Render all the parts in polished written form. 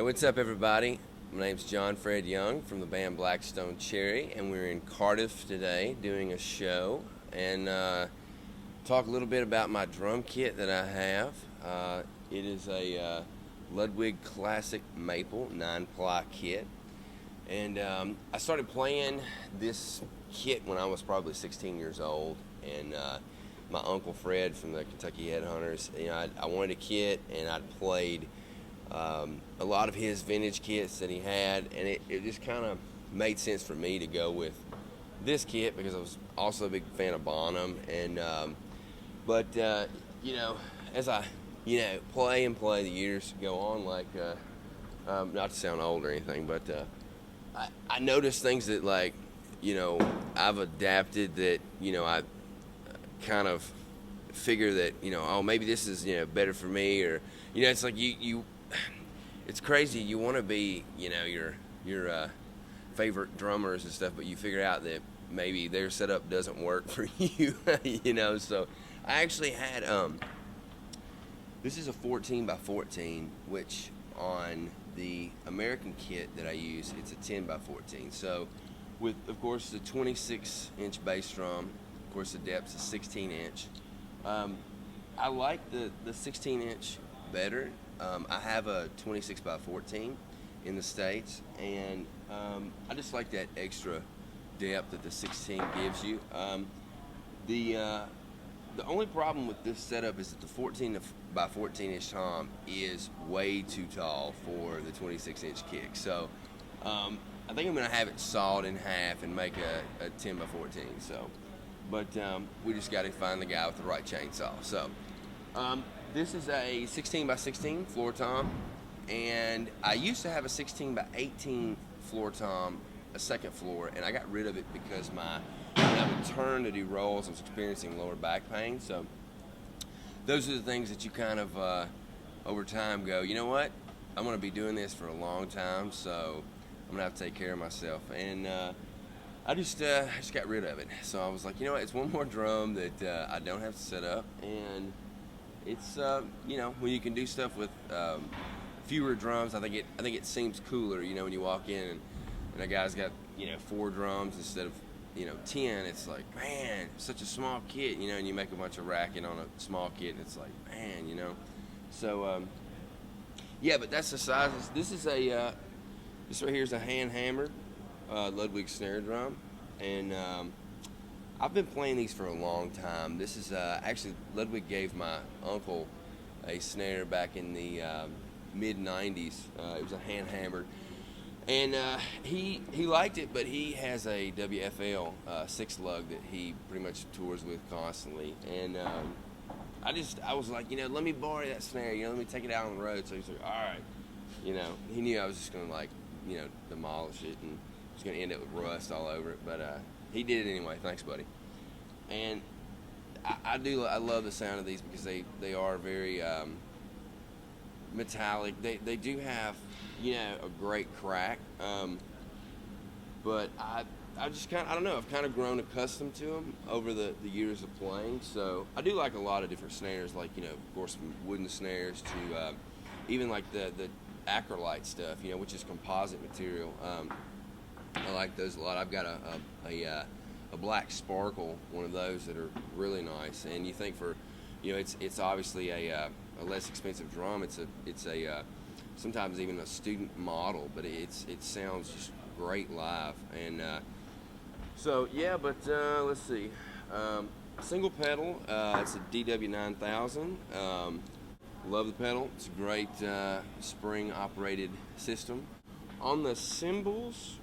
What's up, everybody? My name's John Fred Young from the band Blackstone Cherry, and we're in Cardiff today doing a show and talk a little bit about my drum kit that I have. It is a Ludwig Classic Maple 9-ply kit, and I started playing this kit when I was probably 16 years old, and my Uncle Fred from the Kentucky Headhunters, I wanted a kit, and I'd played a lot of his vintage kits that he had, and it just kind of made sense for me to go with this kit because I was also a big fan of Bonham. And as I play, the years go on, like not to sound old or anything, but I noticed things that I've adapted that I kind of figure that maybe this is better for me, or it's like you it's crazy. You want to be, your favorite drummers and stuff, but you figure out that maybe their setup doesn't work for you, So I actually had, this is a 14 by 14, which on the American kit that I use, it's a 10 by 14. So with, of course, the 26-inch bass drum, of course, the depth's a 16-inch. I like the 16-inch better. I have a 26 by 14 in the States, and I just like that extra depth that the 16 gives you. The only problem with this setup is that the 14 by 14-inch tom is way too tall for the 26-inch kick. So I think I'm going to have it sawed in half and make a 10 by 14. But we just got to find the guy with the right chainsaw. So this is a 16 by 16 floor tom, and I used to have a 16 by 18 floor tom, a second floor, and I got rid of it because when I would turn to do rolls, I was experiencing lower back pain. So those are the things that you kind of over time go, you know what, I'm going to be doing this for a long time, so I'm going to have to take care of myself. And I just got rid of it. So I was like, it's one more drum that I don't have to set up, and it's when you can do stuff with fewer drums, I think it seems cooler. When you walk in and a guy's got 4 drums instead of 10. It's like, man, such a small kit, and you make a bunch of racket on a small kit, and it's like, man, So but that's the size. This is this right here is a hand hammered Ludwig snare drum, and I've been playing these for a long time. This is actually, Ludwig gave my uncle a snare back in the mid-90s. It was a hand-hammered. And he liked it, but he has a WFL 6-lug that he pretty much tours with constantly. And I was like, let me borrow that snare, let me take it out on the road. So he's like, all right. He knew I was just going to, demolish it and was going to end up with rust all over it. But he did it anyway. Thanks, buddy. And I love the sound of these because they are very metallic. They do have a great crack, but I just I don't know, I've kind of grown accustomed to them over the years of playing. So I do like a lot of different snares, like of course from wooden snares to even like the acrylite stuff, which is composite material. I like those a lot. I've got a black sparkle, one of those that are really nice. And you think for, it's obviously a less expensive drum. It's a sometimes even a student model, but it sounds just great live. And let's see. Single pedal. It's a DW 9000. Love the pedal. It's a great spring operated system. On the cymbals,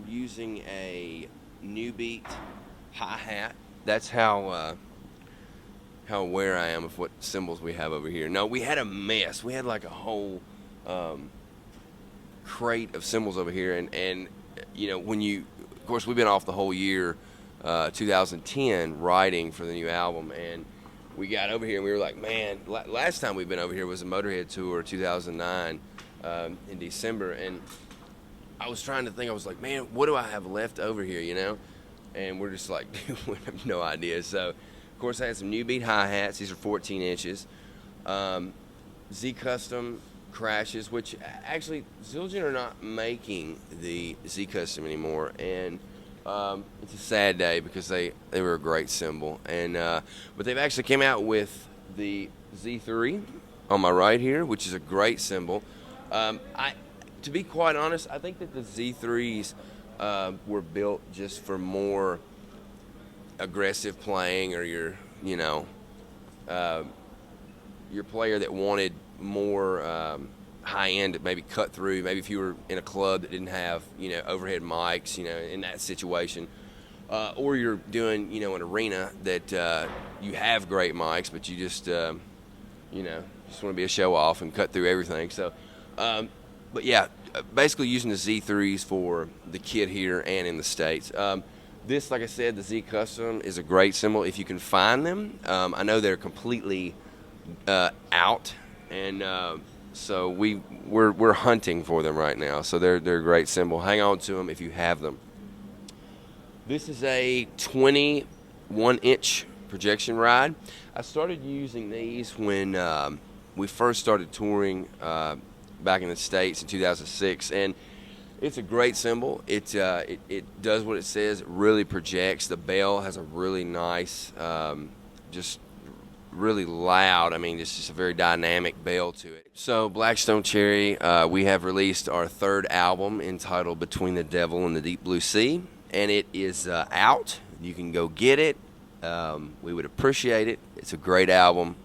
using a New Beat hi-hat. That's how aware I am of what cymbals we have over here. No, we had a mess. We had like a whole crate of cymbals over here, and of course we've been off the whole year 2010 writing for the new album, and we got over here and we were like, man, last time we've been over here was a Motorhead tour 2009 in December, and I was trying to think, I was like, man, what do I have left over here, And we're just like, dude, we have no idea. So, of course, I had some New Beat hi-hats. These are 14 inches. Z Custom crashes, which actually Zildjian are not making the Z Custom anymore, and it's a sad day because they were a great cymbal, and but they've actually came out with the Z3 on my right here, which is a great cymbal. To be quite honest, I think that the Z3s were built just for more aggressive playing, or your player that wanted more high end, maybe cut through. Maybe if you were in a club that didn't have overhead mics, in that situation, or you're doing an arena that you have great mics, but you just just want to be a show off and cut through everything. So, but yeah, basically using the Z3s for the kit here and in the States. This, like I said, the Z Custom is a great cymbal if you can find them. I know they're completely out, and so we're hunting for them right now. So they're a great cymbal. Hang on to them if you have them. This is a 21-inch projection ride. I started using these when we first started touring back in the States in 2006, and it's a great cymbal. It does what it says. It really projects. The bell has a really nice, just really loud. I mean, it's just a very dynamic bell to it. So Blackstone Cherry, we have released our third album entitled Between the Devil and the Deep Blue Sea, and it is out. You can go get it. We would appreciate it. It's a great album.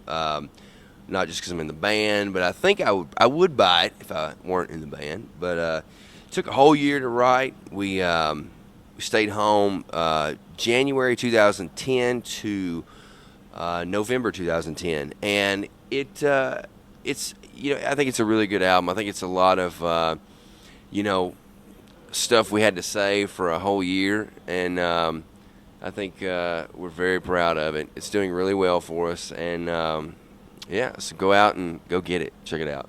Not just because I'm in the band, but I think I would buy it if I weren't in the band. But it took a whole year to write. We stayed home January 2010 to November 2010, and it's I think it's a really good album. I think it's a lot of stuff we had to say for a whole year, and I think we're very proud of it. It's doing really well for us, and so go out and go get it. Check it out.